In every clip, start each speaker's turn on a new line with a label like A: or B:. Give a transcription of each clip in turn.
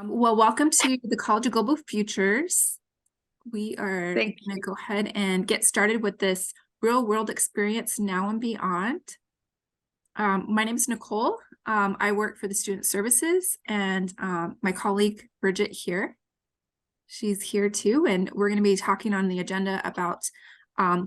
A: Well, welcome to the College of Global Futures. We are going
B: Thank
A: to go ahead and get started with this real world experience now and beyond. My name is Nicole. I work for the Student Services, and my colleague Bridget here. She's here too, and we're going to be talking on the agenda about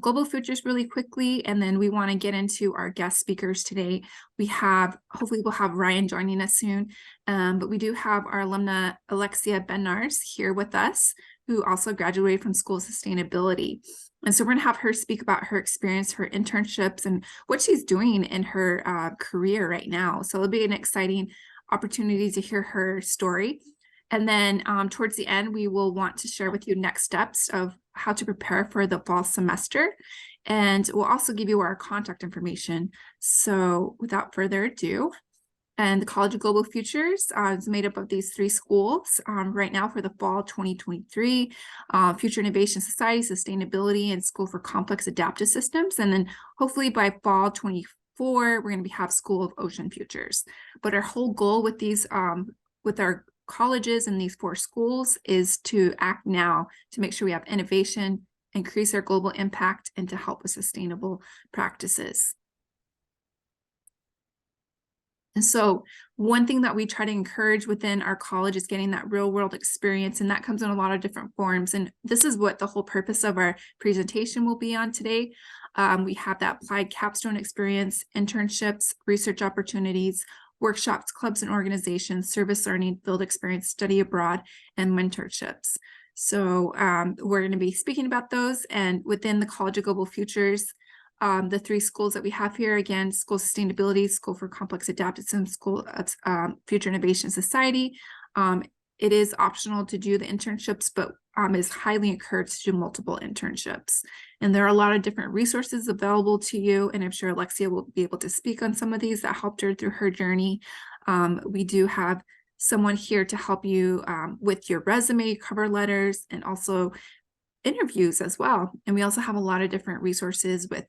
A: global futures really quickly, and then we want to get into our guest speakers today. Hopefully we'll have Ryan joining us soon, but we do have our alumna Alexia Benars here with us, who also graduated from School of Sustainability. And so we're going to have her speak about her experience, her internships, and what she's doing in her career right now. So it'll be an exciting opportunity to hear her story. And then towards the end, we will want to share with you next steps of how to prepare for the fall semester. And we'll also give you our contact information. So without further ado, and the College of Global Futures is made up of these three schools right now for the fall 2023, Future Innovation Society, Sustainability, and School for Complex Adaptive Systems. And then hopefully by fall 24, we're going to have School of Ocean Futures. But our whole goal with these, with our colleges and these four schools is to act now to make sure we have innovation, increase our global impact, and to help with sustainable practices. And so one thing that we try to encourage within our college is getting that real world experience, and that comes in a lot of different forms. And this is what the whole purpose of our presentation will be on today. We have that applied capstone experience, internships, research opportunities, workshops, clubs and organizations, service learning, field experience, study abroad, and mentorships. So we're going to be speaking about those. And within the College of Global Futures, the three schools that we have here, again, School of Sustainability, School for Complex Adaptive Systems, School of Future Innovation Society. It is optional to do the internships, but is highly encouraged to do multiple internships. And there are a lot of different resources available to you, and I'm sure Alexia will be able to speak on some of these that helped her through her journey. We do have someone here to help you with your resume, cover letters, and also interviews as well. And we also have a lot of different resources with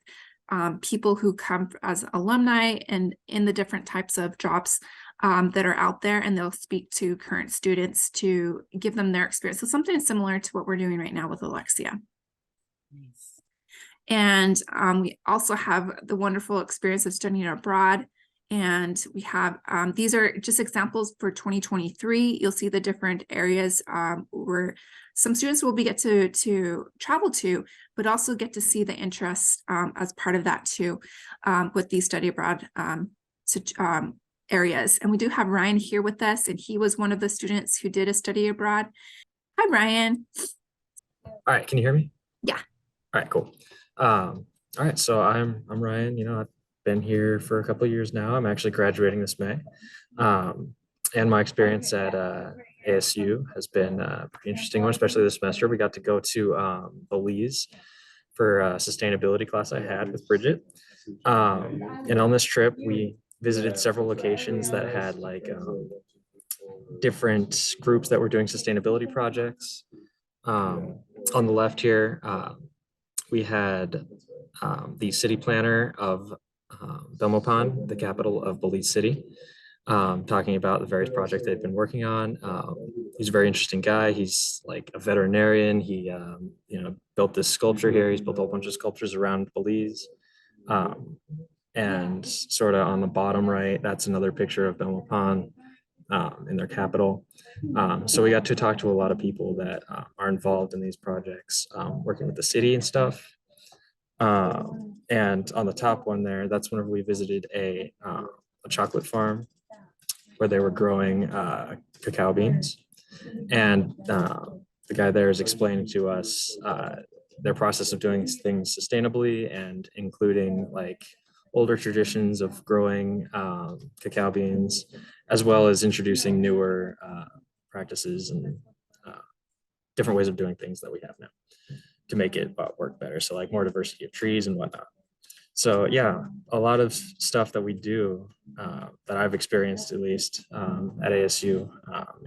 A: people who come as alumni and in the different types of jobs that are out there, and they'll speak to current students to give them their experience. So something similar to what we're doing right now with Alexia. Nice. And we also have the wonderful experience of studying abroad. And we have, these are just examples for 2023. You'll see the different areas where some students will get to travel to, but also get to see the interest as part of that too, with these study abroad areas. And we do have Ryan here with us, and he was one of the students who did a study abroad. Hi, Ryan.
C: All right, can you hear me?
A: Yeah.
C: All right, cool. All right, so I'm Ryan. I've been here for a couple of years now. I'm actually graduating this May. And my experience at ASU has been a pretty interesting one, especially this semester. We got to go to Belize for a sustainability class I had with Bridget. And on this trip, we visited several locations that had different groups that were doing sustainability projects. On the left here, we had the city planner of Belmopan, the capital of Belize City, talking about the various projects they've been working on. He's a very interesting guy. He's like a veterinarian. He built this sculpture here. He's built a whole bunch of sculptures around Belize. And sort of on the bottom right, that's another picture of Belmopan in their capital. So we got to talk to a lot of people that are involved in these projects, working with the city and stuff. And on the top one there, that's whenever we visited a chocolate farm where they were growing cacao beans. And the guy there is explaining to us their process of doing things sustainably and including older traditions of growing cacao beans, as well as introducing newer practices and different ways of doing things that we have now to make it work better. So more diversity of trees and whatnot. So yeah, a lot of stuff that we do that I've experienced at least at ASU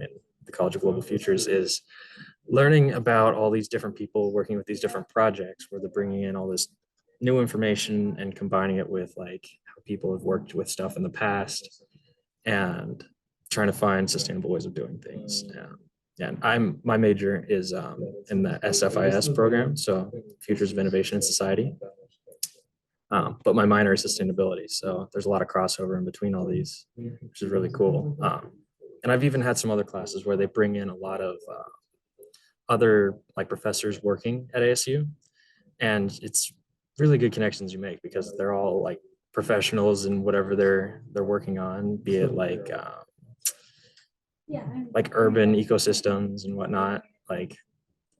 C: in the College of Global Futures is learning about all these different people working with these different projects where they're bringing in all this new information and combining it with how people have worked with stuff in the past and trying to find sustainable ways of doing things. Yeah, and my major is in the SFIS program, so Futures of Innovation in Society. But my minor is sustainability, so there's a lot of crossover in between all these, which is really cool. And I've even had some other classes where they bring in a lot of other like professors working at ASU, and it's really good connections you make because they're all like professionals in whatever they're working on, be it like urban ecosystems and whatnot. Like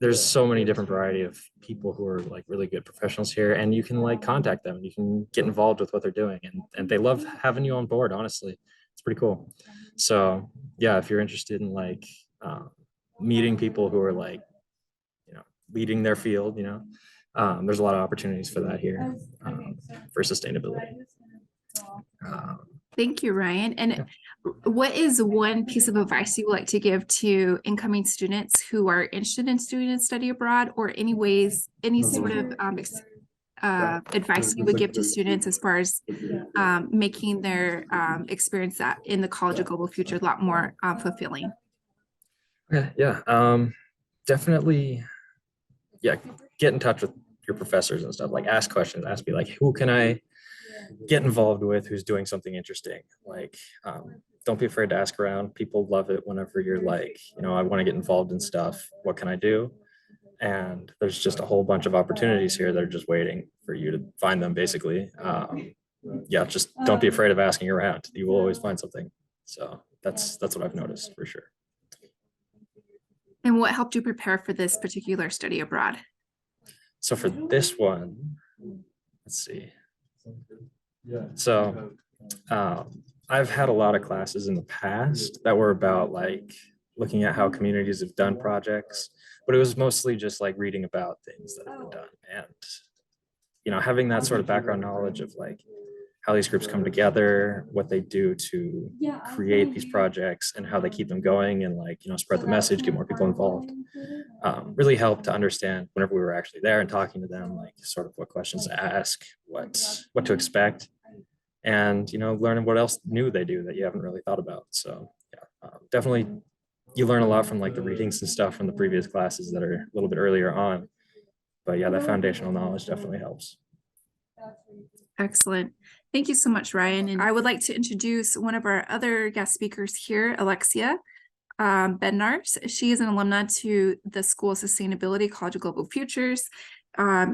C: there's so many different variety of people who are like really good professionals here, and you can like contact them, you can get involved with what they're doing, and they love having you on board. Honestly, it's pretty cool. So yeah, if you're interested in like meeting people who are like, you know, leading their field, you know, there's a lot of opportunities for that here, for sustainability.
A: Thank you, Ryan. And
C: Yeah.
A: what is one piece of advice you would like to give to incoming students who are interested in student study abroad, or any ways, any sort of advice you would give to students as far as making their experience that in the College of Global Future a lot more fulfilling?
C: Okay, yeah, definitely, yeah, get in touch with your professors and stuff. Like ask questions, ask me like, who can I get involved with who's doing something interesting? Like, don't be afraid to ask around. People love it whenever you're like, you know, I want to get involved in stuff. What can I do? And there's just a whole bunch of opportunities here that are just waiting for you to find them, basically. Yeah, just don't be afraid of asking around. You will always find something. So that's what I've noticed for sure.
A: And what helped you prepare for this particular study abroad?
C: So for this one, let's see. So I've had a lot of classes in the past that were about like looking at how communities have done projects, but it was mostly just like reading about things that have been done, and you know, having that sort of background knowledge of like how these groups come together, what they do to create these projects, and how they keep them going, and like, you know, spread the message, get more people involved. Really helped to understand whenever we were actually there and talking to them, like sort of what questions to ask, what to expect, and you know, learning what else new they do that you haven't really thought about. So yeah, definitely you learn a lot from like the readings and stuff from the previous classes that are a little bit earlier on. But yeah, that foundational knowledge definitely helps.
A: Excellent. Thank you so much, Ryan. And I would like to introduce one of our other guest speakers here, Alexia Bednars. She is an alumna to the School of Sustainability, College of Global Futures.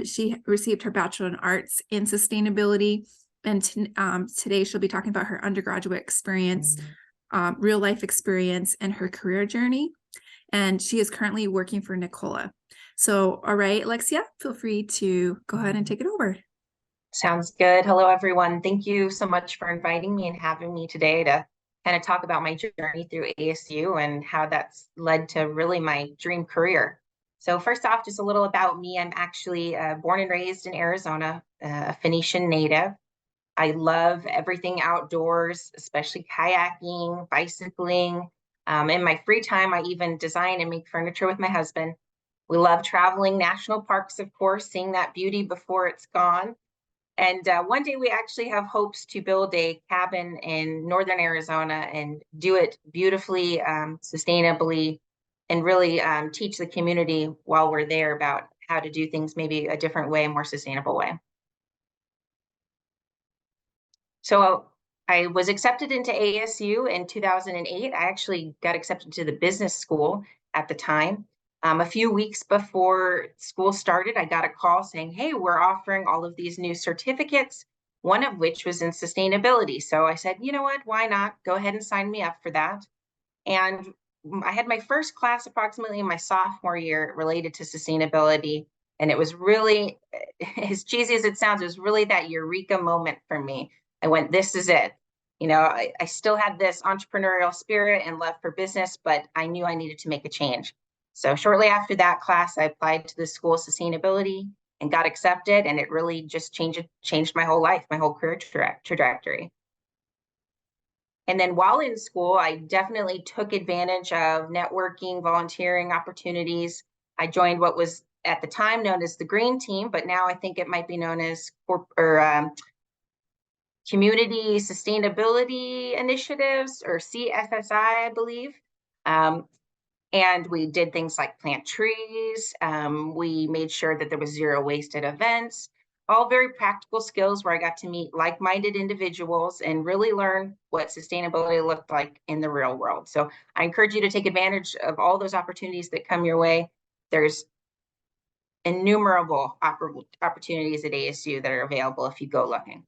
A: She received her Bachelor in Arts in Sustainability. And today she'll be talking about her undergraduate experience, real life experience, and her career journey. And she is currently working for Nikola. So, all right, Alexia, feel free to go ahead and take it over.
B: Sounds good. Hello, everyone. Thank you so much for inviting me and having me today to kind of talk about my journey through ASU and how that's led to really my dream career. So first off, just a little about me. I'm actually born and raised in Arizona, a Phoenician native. I love everything outdoors, especially kayaking, bicycling. In my free time, I even design and make furniture with my husband. We love traveling national parks, of course, seeing that beauty before it's gone. And one day we actually have hopes to build a cabin in northern Arizona and do it beautifully, sustainably, and really teach the community while we're there about how to do things maybe a different way, a more sustainable way. So I was accepted into ASU in 2008. I actually got accepted to the business school at the time. A few weeks before school started, I got a call saying, hey, we're offering all of these new certificates, one of which was in sustainability. So I said, you know what, why not? Go ahead and sign me up for that. And I had my first class approximately in my sophomore year related to sustainability. And it was really, as cheesy as it sounds, it was really that eureka moment for me. I went, this is it. You know, I still had this entrepreneurial spirit and love for business, but I knew I needed to make a change. So shortly after that class, I applied to the School of Sustainability and got accepted, and it really just changed my whole life, my whole career trajectory. And then while in school, I definitely took advantage of networking, volunteering opportunities. I joined what was at the time known as the Green Team, but now I think it might be known as community sustainability initiatives, or CSSI, I believe. And we did things like plant trees. We made sure that there was zero waste at events, all very practical skills where I got to meet like-minded individuals and really learn what sustainability looked like in the real world. So I encourage you to take advantage of all those opportunities that come your way. There's innumerable opportunities at ASU that are available if you go looking.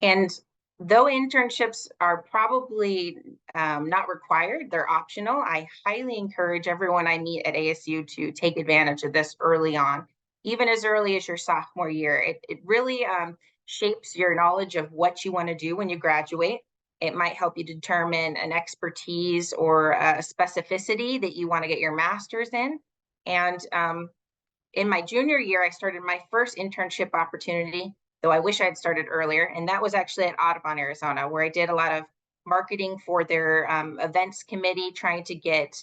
B: And though internships are probably not required, they're optional, I highly encourage everyone I meet at ASU to take advantage of this early on, even as early as your sophomore year. It really shapes your knowledge of what you want to do when you graduate. It might help you determine an expertise or a specificity that you want to get your master's in. And in my junior year, I started my first internship opportunity, though I wish I had started earlier. And that was actually at Audubon, Arizona, where I did a lot of marketing for their events committee, trying to get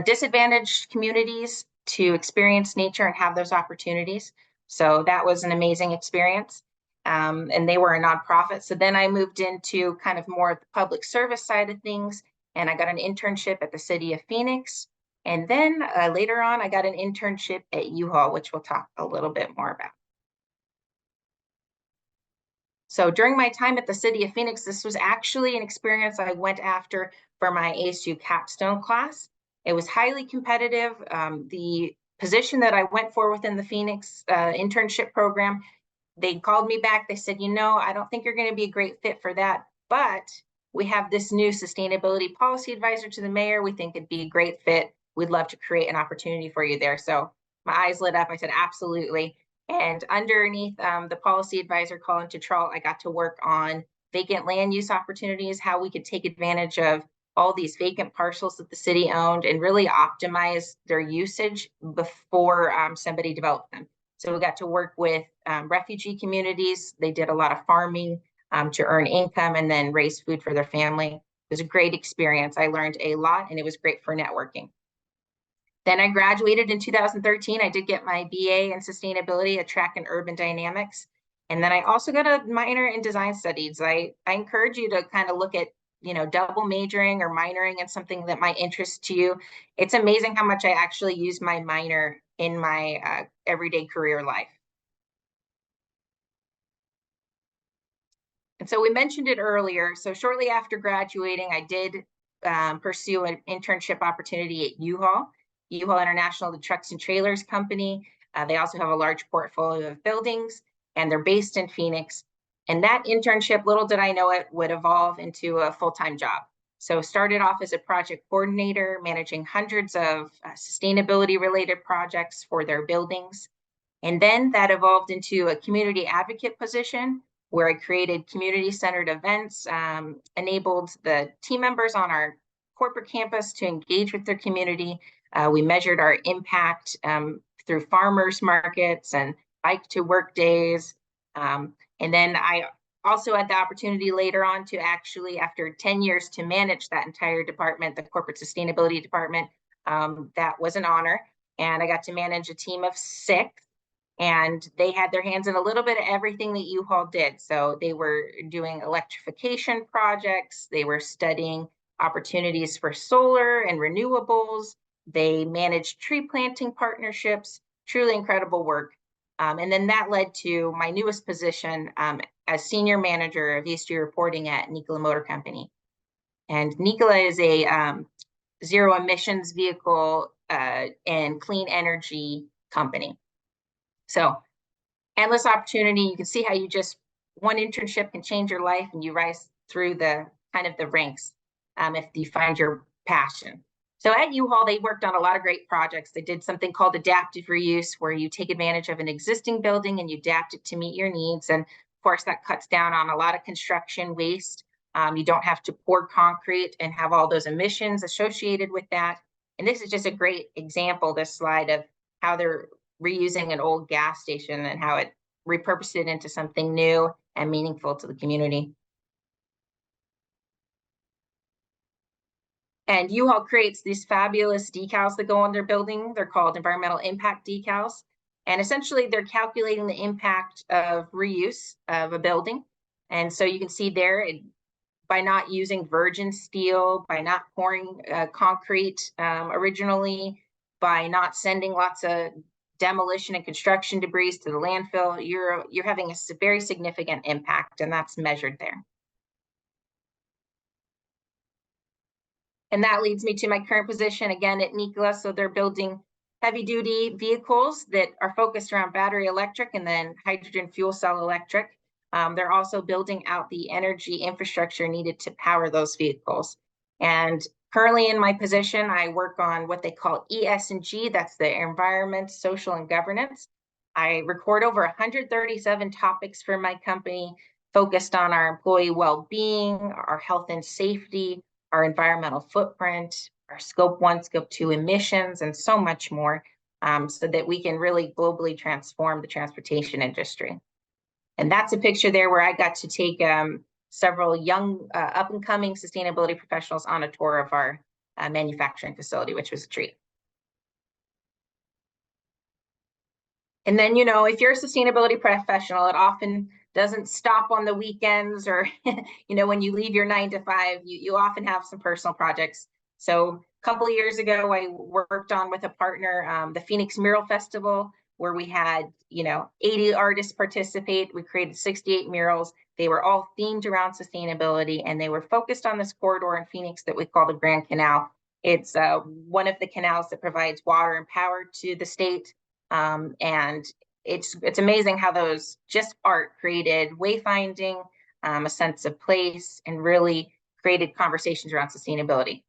B: disadvantaged communities to experience nature and have those opportunities. So that was an amazing experience. And they were a nonprofit. So then I moved into kind of more the public service side of things. And I got an internship at the city of Phoenix. And then later on, I got an internship at U-Haul, which we'll talk a little bit more about. So during my time at the city of Phoenix, this was actually an experience I went after for my ASU capstone class. It was highly competitive. The position that I went for within the Phoenix internship program, they called me back. They said, you know, I don't think you're going to be a great fit for that, but we have this new sustainability policy advisor to the mayor. We think it'd be a great fit. We'd love to create an opportunity for you there. So my eyes lit up. I said, absolutely. And underneath the policy advisor, Colin Tetrault, I got to work on vacant land use opportunities, how we could take advantage of all these vacant parcels that the city owned and really optimize their usage before somebody developed them. So we got to work with refugee communities. They did a lot of farming to earn income and then raise food for their family. It was a great experience. I learned a lot and it was great for networking. Then I graduated in 2013. I did get my BA in sustainability at Track and Urban Dynamics. And then I also got a minor in design studies. I encourage you to kind of look at, you know, double majoring or minoring in something that might interest you. It's amazing how much I actually use my minor in my everyday career life. And so we mentioned it earlier. So shortly after graduating, I did pursue an internship opportunity at U-Haul. U-Haul International, the trucks and trailers company. They also have a large portfolio of buildings, and they're based in Phoenix. And that internship, little did I know it, would evolve into a full-time job. So started off as a project coordinator, managing hundreds of sustainability-related projects for their buildings. And then that evolved into a community advocate position, where I created community-centered events, enabled the team members on our corporate campus to engage with their community. We measured our impact through farmers markets and bike to work days. And then I also had the opportunity later on to actually, after 10 years, to manage that entire department, the corporate sustainability department. That was an honor. And I got to manage a team of 6. And they had their hands in a little bit of everything that U-Haul did. So they were doing electrification projects. They were studying opportunities for solar and renewables. They managed tree planting partnerships, truly incredible work. And then that led to my newest position as senior manager of ESG reporting at Nikola Motor Company. And Nikola is a zero emissions vehicle and clean energy company. So endless opportunity. You can see how you just, one internship can change your life and you rise through the kind of the ranks if you find your passion. So at U-Haul, they worked on a lot of great projects. They did something called adaptive reuse, where you take advantage of an existing building and you adapt it to meet your needs. And of course, that cuts down on a lot of construction waste. You don't have to pour concrete and have all those emissions associated with that. And this is just a great example, this slide, of how they're reusing an old gas station and how it repurposed it into something new and meaningful to the community. And U-Haul creates these fabulous decals that go on their building. They're called environmental impact decals. And essentially, they're calculating the impact of reuse of a building. And so you can see there, by not using virgin steel, by not pouring concrete originally, by not sending lots of demolition and construction debris to the landfill, you're having a very significant impact, and that's measured there. And that leads me to my current position again at Nikola. So they're building heavy duty vehicles that are focused around battery electric and then hydrogen fuel cell electric. They're also building out the energy infrastructure needed to power those vehicles. And currently in my position, I work on what they call ES&G, that's the environment, social, and governance. I record over 137 topics for my company, focused on our employee well-being, our health and safety, our environmental footprint, our scope 1, scope 2 emissions, and so much more, so that we can really globally transform the transportation industry. And that's a picture there where I got to take several young up-and-coming sustainability professionals on a tour of our manufacturing facility, which was a treat. And then, you know, if you're a sustainability professional, it often doesn't stop on the weekends or, you know, when you leave your 9 to 5, you often have some personal projects. So a couple of years ago, I worked on with a partner, the Phoenix Mural Festival, where we had, you know, 80 artists participate. We created 68 murals. They were all themed around sustainability, and they were focused on this corridor in Phoenix that we call the Grand Canal. It's one of the canals that provides water and power to the state. And it's amazing how those just art created wayfinding, a sense of place, and really created conversations around sustainability.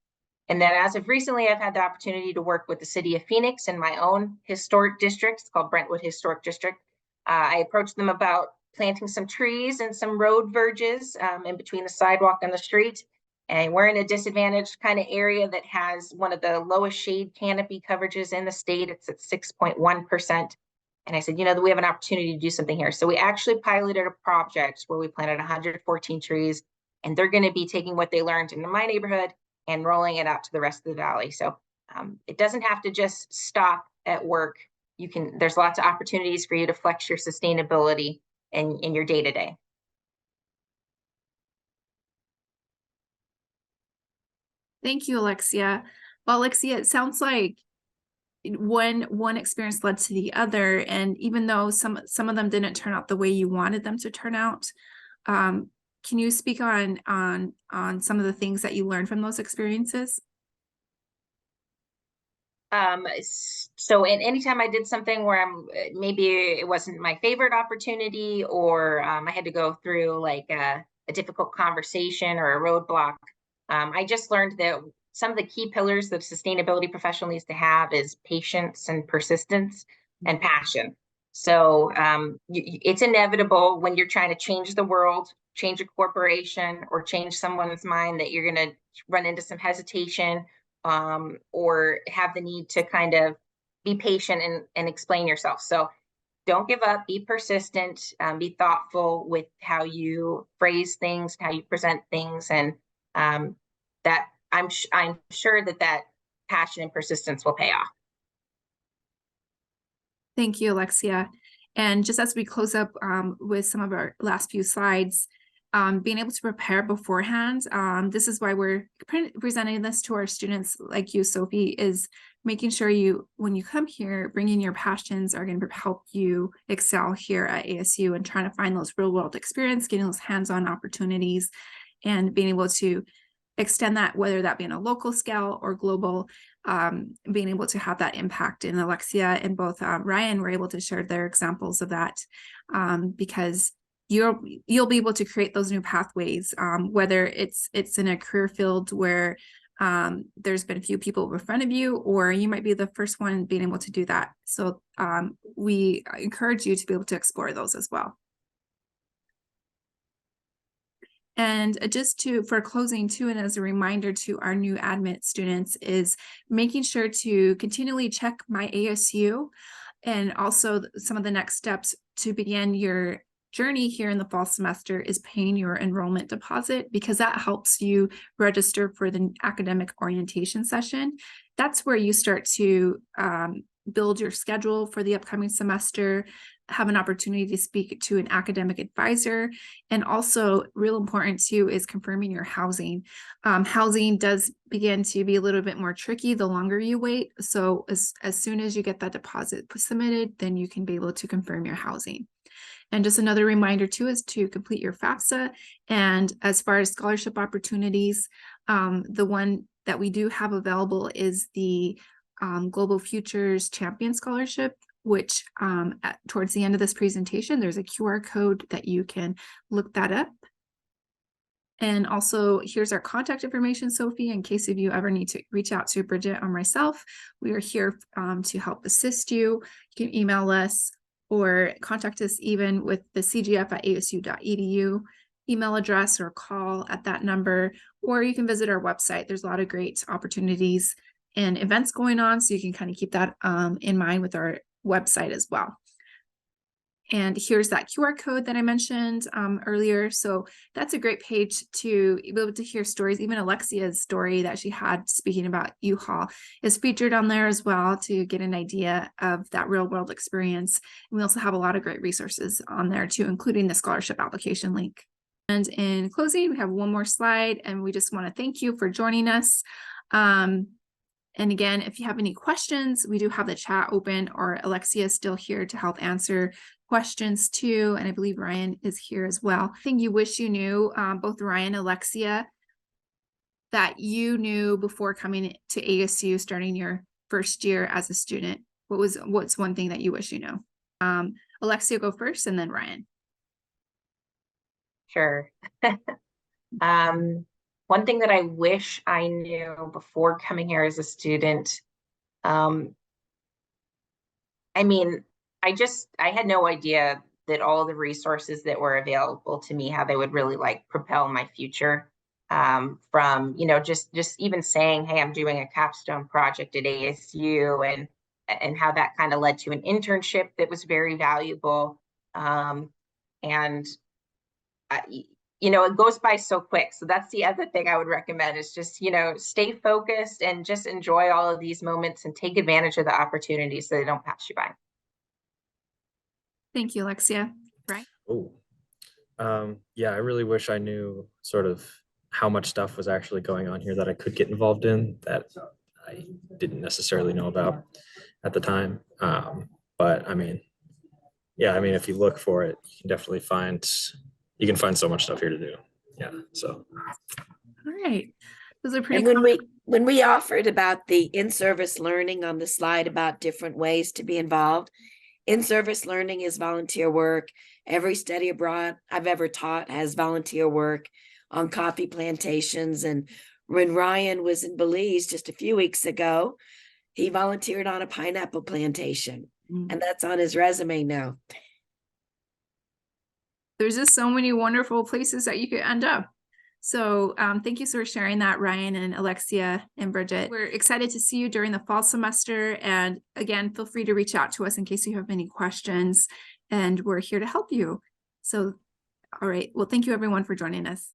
B: And then as of recently, I've had the opportunity to work with the city of Phoenix in my own historic district. It's called Brentwood Historic District. I approached them about planting some trees and some road verges in between the sidewalk and the street. And we're in a disadvantaged kind of area that has one of the lowest shade canopy coverages in the state. It's at 6.1%. And I said, you know, we have an opportunity to do something here. So we actually piloted a project where we planted 114 trees, and they're going to be taking what they learned in my neighborhood and rolling it out to the rest of the valley. So it doesn't have to just stop at work. There's lots of opportunities for you to flex your sustainability in your day-to-day.
A: Thank you, Alexia. Well, Alexia, it sounds like one experience led to the other, and even though some of them didn't turn out the way you wanted them to turn out, can you speak on some of the things that you learned from those experiences?
B: So anytime I did something where maybe it wasn't my favorite opportunity, or I had to go through like a difficult conversation or a roadblock, I just learned that some of the key pillars that a sustainability professional needs to have is patience and persistence and passion. So it's inevitable when you're trying to change the world, change a corporation, or change someone's mind, that you're going to run into some hesitation, or have the need to kind of be patient and explain yourself. So don't give up, be persistent, be thoughtful with how you phrase things, how you present things, and that I'm sure that passion and persistence will pay off.
A: Thank you, Alexia. And just as we close up with some of our last few slides, being able to prepare beforehand, this is why we're presenting this to our students like you, Sophie, is making sure when you come here, bringing your passions are going to help you excel here at ASU, and trying to find those real world experience, getting those hands-on opportunities, and being able to extend that, whether that be on a local scale or global, being able to have that impact. And Alexia and both Ryan were able to share their examples of that, because you'll be able to create those new pathways, whether it's in a career field where there's been a few people in front of you, or you might be the first one being able to do that. So we encourage you to be able to explore those as well. And just for closing too, and as a reminder to our new admit students, is making sure to continually check My ASU, and also some of the next steps to begin your journey here in the fall semester is paying your enrollment deposit, because that helps you register for the academic orientation session. That's where you start to build your schedule for the upcoming semester, have an opportunity to speak to an academic advisor, and also real important too is confirming your housing. Housing does begin to be a little bit more tricky the longer you wait. So as soon as you get that deposit submitted, then you can be able to confirm your housing. And just another reminder too is to complete your FAFSA. And as far as scholarship opportunities, the one that we do have available is the Global Futures Champion Scholarship, which towards the end of this presentation, there's a QR code that you can look that up. And also here's our contact information, Sophie, in case if you ever need to reach out to Bridget or myself. We are here to help assist you. You can email us or contact us even with the cgf@asu.edu email address, or call at that number, or you can visit our website. There's a lot of great opportunities and events going on, so you can kind of keep that in mind with our website as well. And here's that QR code that I mentioned earlier. So that's a great page to be able to hear stories. Even Alexia's story that she had speaking about U-Haul is featured on there as well, to get an idea of that real world experience. And we also have a lot of great resources on there too, including the scholarship application link. And in closing, we have one more slide, and we just want to thank you for joining us. And again, if you have any questions, we do have the chat open, or Alexia is still here to help answer questions too. And I believe Ryan is here as well. I think you wish you knew, both Ryan and Alexia, that you knew before coming to ASU, starting your first year as a student. What's one thing that you wish you know? Alexia, go first, and then Ryan.
B: Sure. One thing that I wish I knew before coming here as a student, I mean, I had no idea that all the resources that were available to me, how they would really like propel my future. From, just even saying, hey, I'm doing a capstone project at ASU, and how that kind of led to an internship that was very valuable. And it goes by so quick. So that's the other thing I would recommend, is just, stay focused and just enjoy all of these moments and take advantage of the opportunities so they don't pass you by.
A: Thank you, Alexia. Right.
C: Oh, yeah, I really wish I knew sort of how much stuff was actually going on here that I could get involved in that I didn't necessarily know about at the time. But I mean, yeah, I mean, if you look for it, you can definitely find so much stuff here to do. Yeah. So.
A: All right. Those are pretty.
D: And when we offered about the in-service learning on the slide about different ways to be involved, in-service learning is volunteer work. Every study abroad I've ever taught has volunteer work on coffee plantations. And when Ryan was in Belize just a few weeks ago, he volunteered on a pineapple plantation. And that's on his resume now.
A: There's just so many wonderful places that you could end up. So thank you for sharing that, Ryan and Alexia and Bridget. We're excited to see you during the fall semester. And again, feel free to reach out to us in case you have any questions, and we're here to help you. So, all right. Well, thank you everyone for joining us.